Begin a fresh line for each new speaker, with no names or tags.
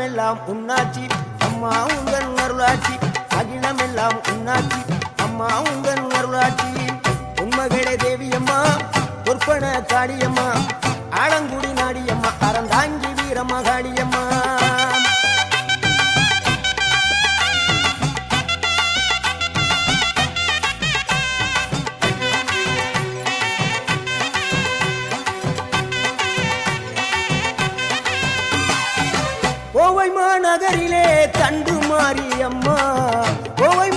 அகிலமெல்லாம் உன்னாட்சி அம்மா உந்தன் அருளாட்சி அகிலமெல்லாம் உன்னாட்சி அம்மா உந்தன் அருளாட்சி உண்மகளே தேவியம்மா பொற்பன காளியம்மா ஆலங்குடி நாடியம்மா அறந்தாங்கி வீரம்மா காளியம்மா கோவை மாநகரிலே தண்டு மாரியம்மா கோவை